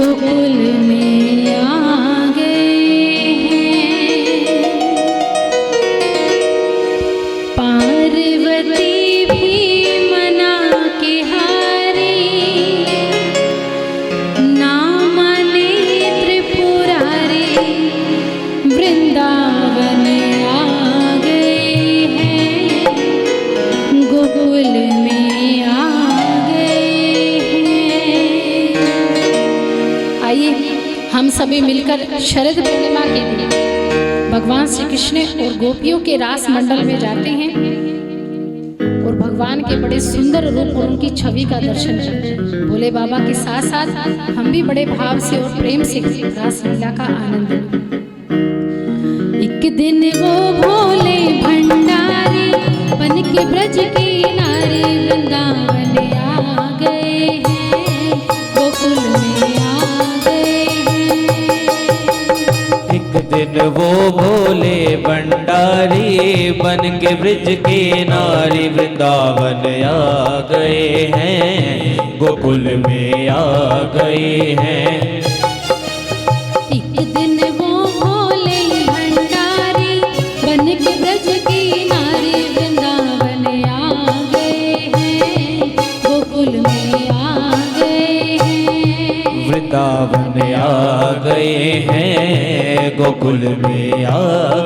गोकुल में आ गए हैं। पार्वती भी मना के हारी, ना माने त्रिपुरारी, वृंदावन आ गए हैं, गोकुल में आ गए हैं। आइए हम सभी मिलकर शरद पूर्णिमा के दिन भगवान श्री कृष्ण और गोपियों के रास मंडल में जाते हैं और भगवान के बड़े सुंदर रूप और उनकी छवि का दर्शन करते हैं। भोले बाबा के साथ साथ हम भी बड़े भाव से और प्रेम से रास लीला का आनंद लें। एक दिन वो भोले भंडारी बन के ब्रज की नारी, वृंदावन आ गए हैं, गोकुल में आ गए हैं। एक दिन वो भोले भंडारी बन के ब्रज के नारी, वृंदावन आ गए हैं, गोकुल में आ गए हैं। एक दिन वो भोले भंडारी बन के ब्रज की नारी, वृंदावन आ गए हैं, गोकुल में आ गए हैं। वृंदावन आ गए हैं, गोकुल में आ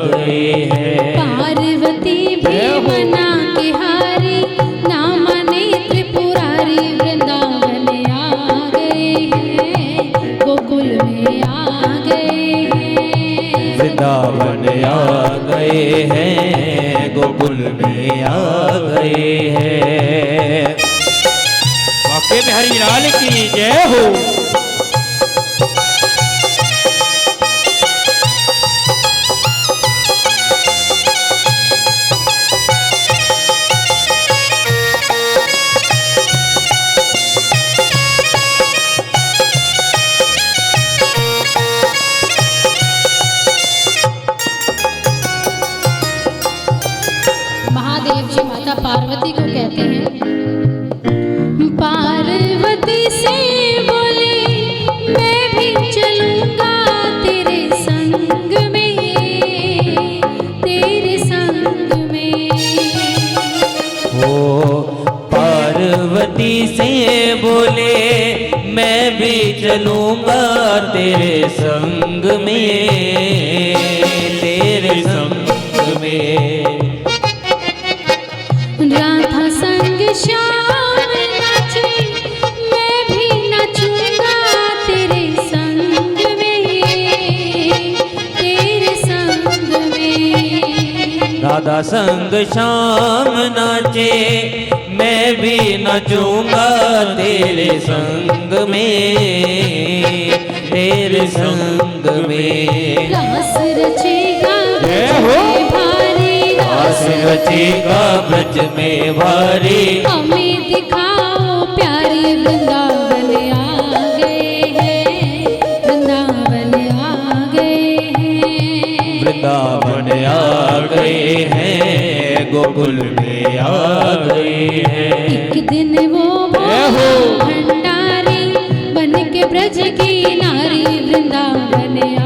गए हैं। पार्वती भी मना के हारी, ना माने त्रिपुरारी, वृंदावन आ गए हैं, गोकुल में आ गए हैं। वृंदावन आ गए हैं, गोकुल में आ गए हैं। वाकई में हरि लाल की जय हो। महादेव जी माता पार्वती को कहते हैं, पार्वती से बोले मैं भी चलूंगा तेरे संग में, तेरे संग में। ओ पार्वती से बोले मैं भी चलूंगा तेरे संग में, तेरे संग में। राधा संग श्याम नाचे, मैं भी नाचूंगा तेरे संग में, तेरे संग में। राधा संग श्याम नाचे, मैं भी नाचूंगा तेरे संग में, तेरे संग में। रास रचेगा जय हो। भारी, रास रचेगा ब्रज में भारी, हमें दिखाओ प्यारी, वृंदावन आ गए हैं, वृंदावन आ गए हैं। वृंदावन आ गए हैं, गोकुल में आ गए हैं। एक दिन वो भोले भंडारी बन के ब्रज की नारी, वृंदावन आ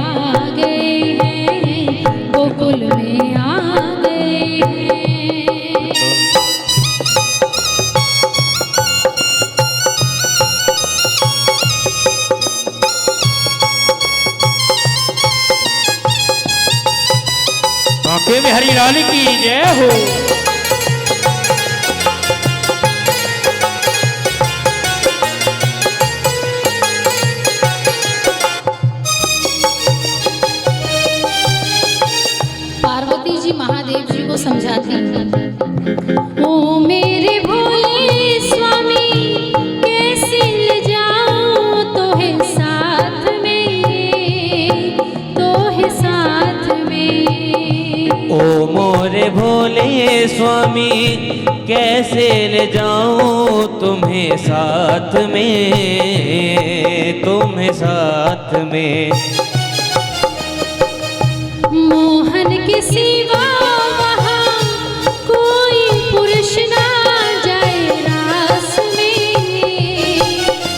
गए हैं, गोकुल में आ गए हैं। वाकई में हरि लाल की जय हो। पार्वती जी महादेव जी को समझाती हैं, ओ मेरे भोले स्वामी, कैसे ले जाऊं तोहे साथ में, तोहे साथ में। ओ मोरे भोले स्वामी, कैसे ले जाऊं तुम्हें साथ में, तुम्हें साथ में। मोहन के सिवा वहाँ कोई पुरुष ना जाए रास में,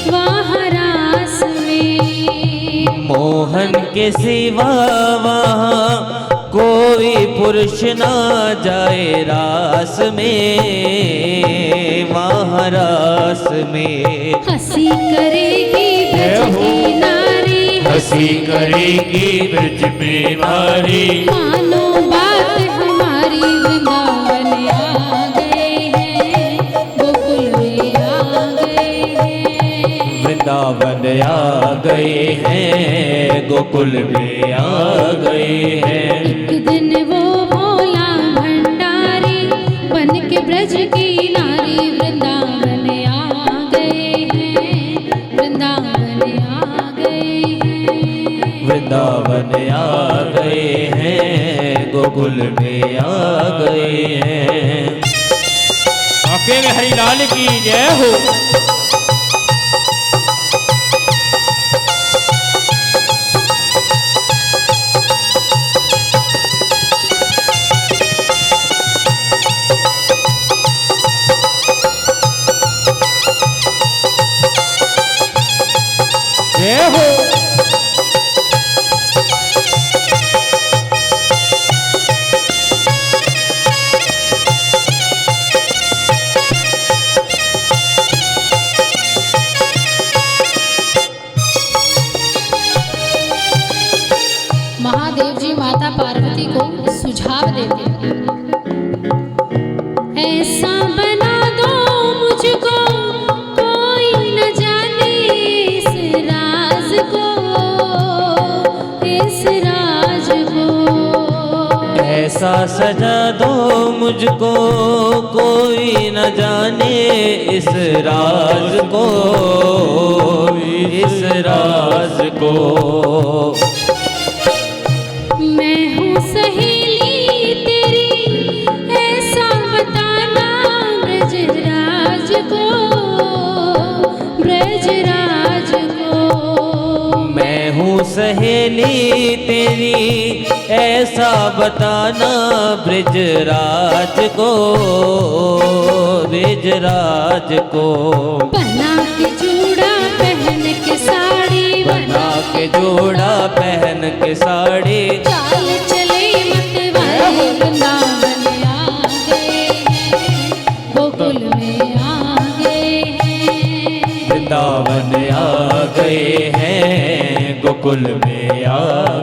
वहाँ रास में। मोहन के सिवा वहाँ कोई पुरुष ना जाए रास में, वहाँ रास में। हंसी करेगी ब्रज की नारी, हंसी करेगी ब्रज में नारी, मानो बात हमारी वृंदावन आ गए हैं, गोकुल में आ गए हैं। वृंदावन आ गए हैं, गोकुल में आ गए हैं। एक दिन वो भोला भंडारी बन के ब्रज की नारी वृंदावन आ गए हैं, वृंदावन आ गए हैं। वृंदावन आ गए हैं, गोकुल में आ गए हैं। वाकई में हरिलाल की जय हो। जय हो। महादेव जी माता पार्वती को सुझाव देते हैं, ऐसा बना दो मुझको कोई न जाने इस राज को, इस राज को। ऐसा सजा दो मुझको कोई न जाने इस राज को, इस राज को। मैं हूँ सहेली तेरी ऐसा बताना ब्रजराज को, ब्रजराज को। मैं हूँ सहेली तेरी ऐसा बताना ब्रजराज को, ब्रजराज को। बना के जोड़ा पहन के साड़ी, बना के जोड़ा पहन के साड़ी, चाल चले मतवाले वृंदावन आ गए हैं, गोकुल में आ गए हैं। वृंदावन आ गए हैं, गोकुल में आ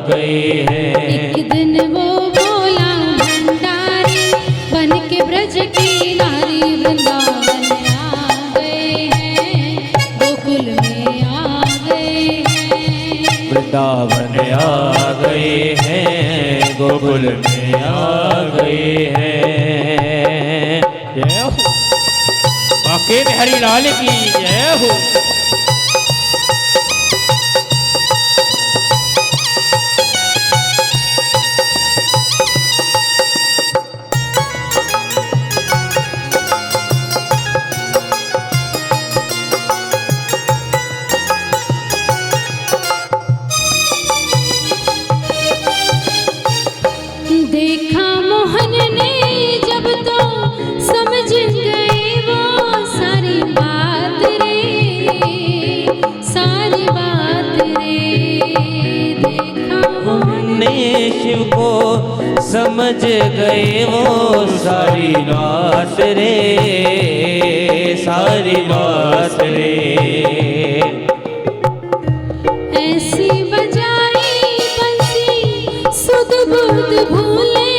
गए हैं। एक दिन वो भोला भंडारी बन के ब्रज की नारी वृंदावन आ गए हैं, गोकुल में आ गए हैं। वृंदावन आ गए हैं, गोकुल में आ गए हैं। जय हो। वाकई में हरिलाल की जय हो। देखा मोहन ने जब तो समझ गए वो सारी बात रे, सारी बात रे। देखा मोहन ने शिव को समझ गए वो सारी बात रे, सारी बात रे। ऐसी बजाई बंसी सुध बुध भूले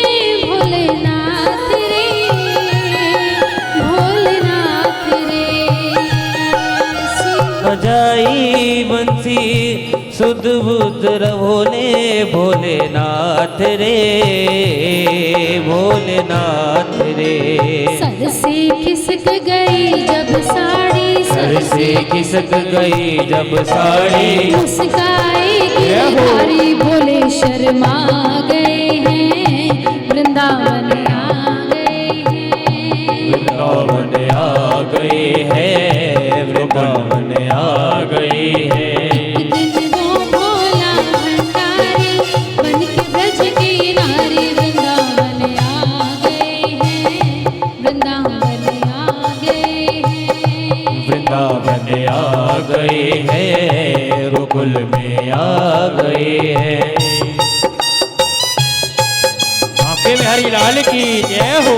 भोलेनाथ रे, भोलेनाथ रे। ऐसी बजाई बंसी सुध बुध भोले भोलेनाथ रे, भोलेनाथ रे। सर से खिसक गई जब साड़ी, सर से खिसक गई जब साड़ी, मुस्काए गिरधारी भोले शर्मा गए हैं, वृंदावन आ गए हैं। वृंदावन आ गए हैं, वृंदावन आ गए हैं। एक दिन वो भोला भंडारी बन के ब्रज की नारी वृंदावन आ गए हैं, वृंदावन आ गए हैं। वृंदावन आ गए हैं, गोकुल में आ गए हैं। बांके बिहारी लाल की जय हो।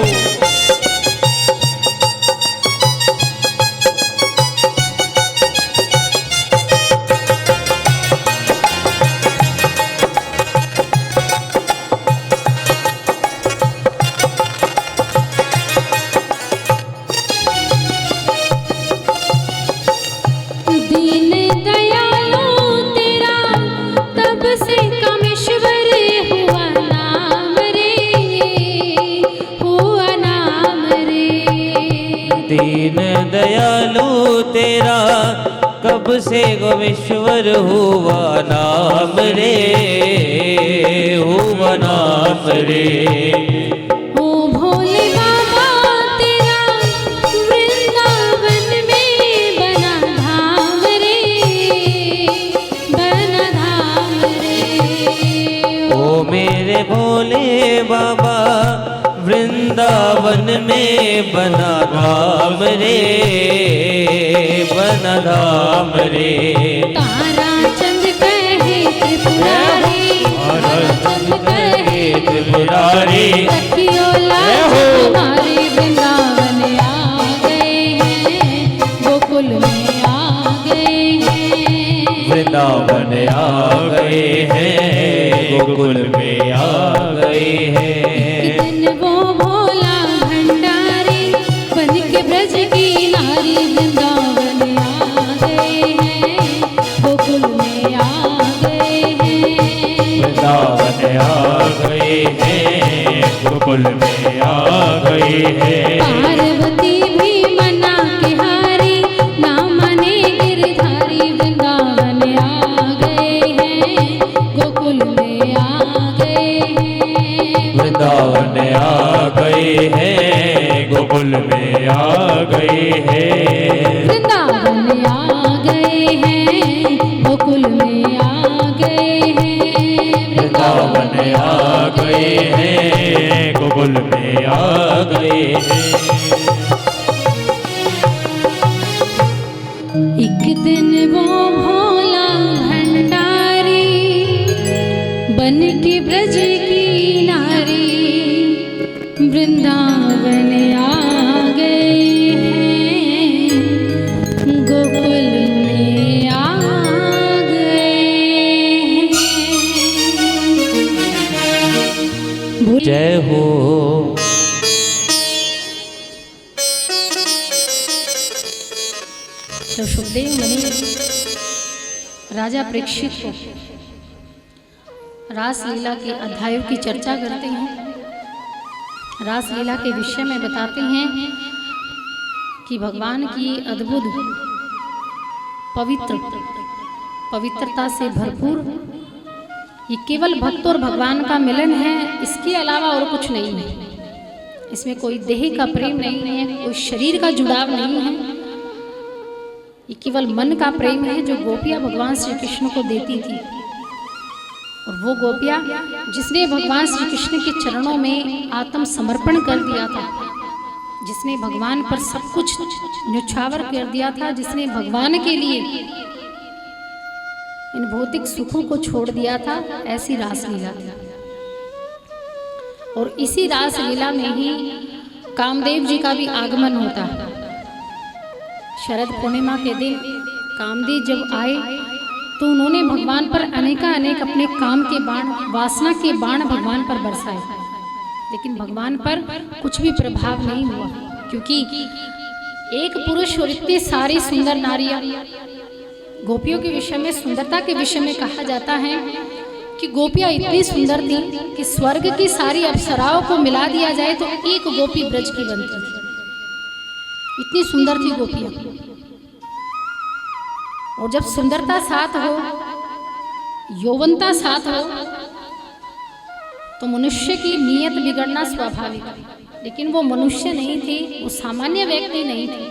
दीन दयालु तेरा तब से कामेश्वर हुआ नाम रे, हुआ नाम रे। दीन दयालु तेरा कब से गोमेश्वर हुआ नाम रे, हुआ नाम रे। ओ भोले बाबा तेरा वृंदावन में बना धाम रे, बना धाम रे। ओ मेरे भोले बाबा वृंदावन में बना धाम रे, बना धाम रे। तारा चंद कहे त्रिपुरारी, तारा चंद कहे त्रिपुरारी, सखियों लाज हमारे वृंदावन आ गए हैं, गोकुल में आ गए हैं। वृंदावन आ गए हैं, गोकुल में आ गए हैं। एक दिन वो भोला भंडारी बन के ब्रज की नारी वृंदावन आ गए हैं, गोकुल में आ गए हैं। वृंदावन आ गए हैं, गोकुल में आ गए हैं। पार्वती भी मना के हारी, ना माने गिरधारी वृंदावन आ गए हैं, गोकुल में आ गए हैं। वृंदावन आ गए हैं, गोकुल में आ गए हैं। वृंदावन आ गए हैं, गोकुल में आ गए हैं। वृंदावन आ गए हैं, गोकुल में आ गए हैं। एक दिन वो भोला भंडारी बन के ब्रज की नारी वृंदावन आ गए हैं, गोकुल में आ गए हैं। जय हो। तो सुखदेव मुनि राजा परीक्षित को रासलीला के अध्यायों की चर्चा करते हैं। रासलीला के विषय में बताते हैं कि भगवान की अद्भुत पवित्रता से भरपूर ये केवल भक्त और भगवान का मिलन है, इसके अलावा और कुछ नहीं है। इसमें कोई देह का प्रेम नहीं है, कोई शरीर का जुड़ाव नहीं है। ये केवल मन का प्रेम है जो गोपियाँ भगवान श्री कृष्ण को देती थी। और वो गोपियाँ जिसने भगवान श्री कृष्ण के चरणों में आत्म समर्पण कर दिया था, जिसने भगवान पर सब कुछ न्यौछावर कर दिया था, जिसने भगवान के लिए इन भौतिक सुखों को छोड़ दिया था, ऐसी रासलीला थी। और इसी रासलीला में ही कामदेव जी का भी आगमन होता है। शरद पूर्णिमा के दिन कामदेव जब आए तो उन्होंने भगवान पर अनेक अपने काम के बाण, वासना के बाण भगवान पर बरसाए, लेकिन भगवान पर कुछ भी प्रभाव नहीं हुआ, क्योंकि एक पुरुष और इतनी सारी सुंदर नारियां। गोपियों के विषय में, सुंदरता के विषय में कहा जाता है कि गोपियां इतनी सुंदर थी कि स्वर्ग की सारी अप्सराओं को मिला दिया जाए तो एक गोपी ब्रज की बनती थी। इतनी सुंदर थी गोपियां। और जब सुंदरता साथ हो, यौवनता साथ हो, तो मनुष्य की नीयत बिगड़ना स्वाभाविक है। लेकिन वो मनुष्य नहीं थी, वो सामान्य व्यक्ति नहीं थी,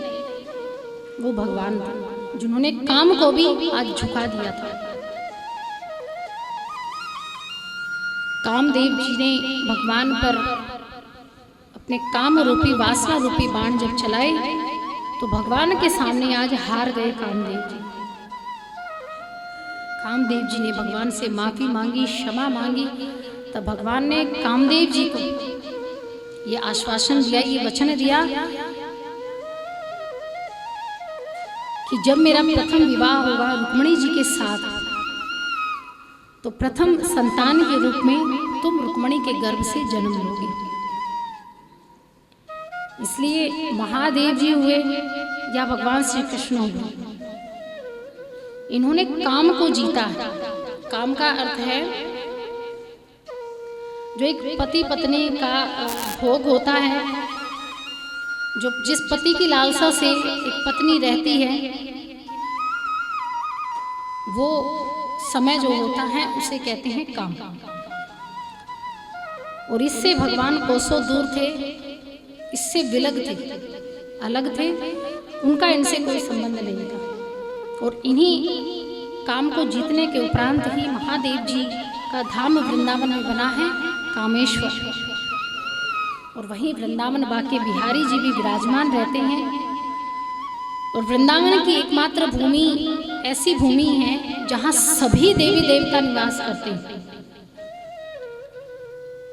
वो भगवान थे, जिन्होंने काम को भी आज झुका दिया था। कामदेव जी ने भगवान पर अपने काम रूपी, वासना रूपी बाण जब चलाए तो भगवान के सामने आज हार गए कामदेव जी। कामदेव जी ने भगवान से माफी मांगी, क्षमा मांगी, तब भगवान ने कामदेव जी को ये आश्वासन दिया, ये वचन दिया कि जब मेरा प्रथम विवाह होगा रुक्मिणी जी के साथ, तो प्रथम संतान के रूप में तुम रुक्मिणी के गर्भ से जन्म लोगे। इसलिए महादेव जी हुए या भगवान श्री कृष्ण हुए, इन्होंने काम को जीता है। काम का अर्थ है जो एक पति पत्नी का भोग होता है, जो जिस पति की लालसा से एक पत्नी रहती है, वो समय जो होता है उसे कहते हैं काम। और इससे भगवान कोसों दूर थे, इससे विलग थे, अलग थे, उनका इनसे कोई संबंध नहीं था। और इन्हीं काम को जीतने के उपरांत ही महादेव जी का धाम वृंदावन में बना है कामेश्वर, और वहीं वृंदावन बाके बिहारी जी भी विराजमान रहते हैं। और वृंदावन की एकमात्र भूमि ऐसी भूमि है जहां सभी देवी देवता निवास करते हैं।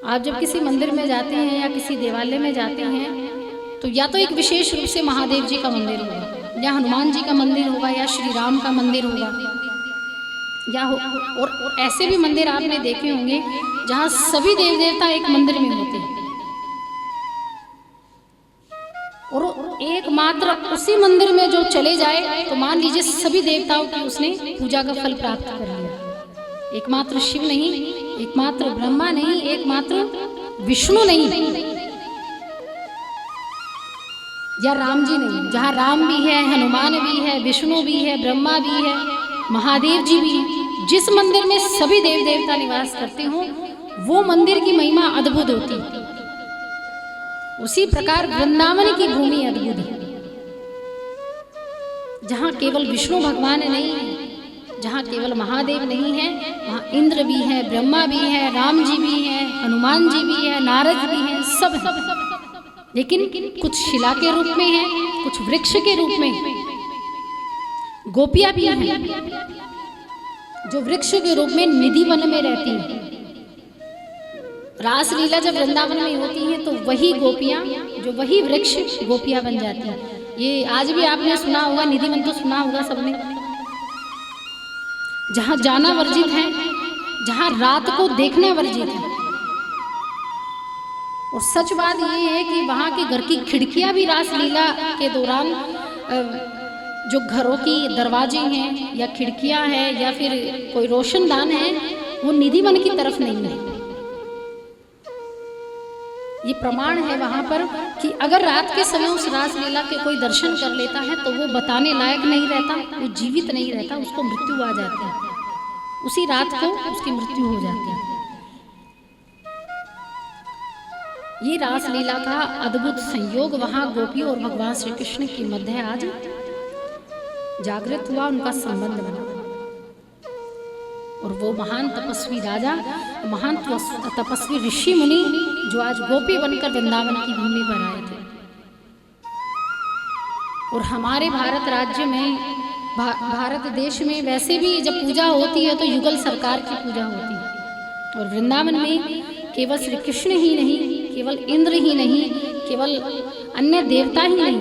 आप जब किसी मंदिर में जाते हैं या किसी देवालय में जाते हैं, तो या तो एक विशेष रूप से महादेव जी का मंदिर होगा, या हनुमान जी का मंदिर होगा, या श्री राम का मंदिर होगा, या और ऐसे भी मंदिर आपने देखे होंगे जहां सभी देव देवता एक मंदिर में होते हैं, और एकमात्र उसी मंदिर में जो चले जाए तो मान लीजिए सभी देवताओं की उसने पूजा का फल प्राप्त कर लिया। एकमात्र शिव नहीं, एकमात्र ब्रह्मा नहीं, एकमात्र विष्णु नहीं, या राम जी नहीं। जहाँ राम भी है, हनुमान भी है, विष्णु भी है, ब्रह्मा भी है, महादेव जी भी है, जिस मंदिर में सभी देव देवता निवास करते हो वो मंदिर की महिमा अद्भुत होती है। उसी प्रकार वृंदावन की भूमि अद्भुत है, जहाँ केवल विष्णु भगवान नहीं है, जहाँ केवल महादेव नहीं है, वहाँ इंद्र भी है, ब्रह्मा भी है, राम जी भी है, हनुमान जी भी है, नारद भी है, सब है। लेकिन कुछ शिला के रूप में है, कुछ वृक्ष के रूप में है। गोपियां भी हैं जो वृक्ष के रूप में निधि वन में रहती हैं। रासलीला जब वृंदावन में होती है तो वही गोपियां, जो वही वृक्ष गोपियां बन जाती हैं। ये आज भी आपने सुना होगा, निधि वन तो सुना होगा सबने, जहां जाना वर्जित है, जहां रात को देखना वर्जित है। और सच बात ये है कि वहां के घर की खिड़कियां भी रासलीला के दौरान, जो घरों की दरवाजे हैं या खिड़कियां हैं या फिर कोई रोशनदान है, वो निधि वन की तरफ नहीं है। ये प्रमाण है वहां पर कि अगर रात के समय उस रासलीला के कोई दर्शन कर लेता है तो वो बताने लायक नहीं रहता, वो जीवित नहीं रहता, उसको मृत्यु आ जाती है, उसी रात को उसकी मृत्यु हो जाती है। ये रासलीला का अद्भुत संयोग वहां गोपी और भगवान श्री कृष्ण के मध्य आज जागृत हुआ, उनका संबंध बना। और वो महान तपस्वी राजा, महान तपस्वी ऋषि मुनि जो आज गोपी बनकर वृंदावन की भूमि पर आए थे। और हमारे भारत राज्य में, भारत देश में वैसे भी जब पूजा होती है तो युगल सरकार की पूजा होती है। और वृंदावन में केवल श्री कृष्ण ही नहीं, केवल इंद्र ही नहीं, केवल अन्य देवता ही नहीं,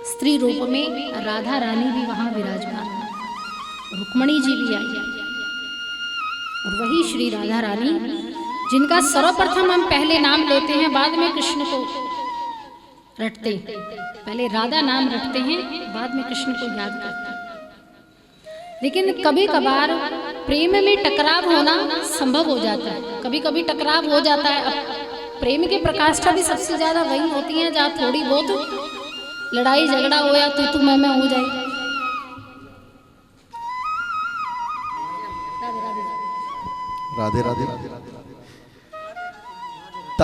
स्त्री रूप में राधा रानी भी वहां विराजमान, रुक्मिणी जी भी आई। और वही श्री राधा रानी जिनका सर्वप्रथम हम पहले नाम लेते हैं, बाद में कृष्ण को रटते हैं। पहले राधा नाम रटते हैं, बाद में कृष्ण को याद करते हैं। लेकिन कभी कभार प्रेम में टकराव होना संभव हो जाता है, कभी कभी टकराव हो जाता है। अब प्रेम की प्रकाष्ठा भी सबसे ज्यादा वही होती है जहाँ थोड़ी बहुत लड़ाई झगड़ा हो या तू मैं हो जाए। राधे राधे।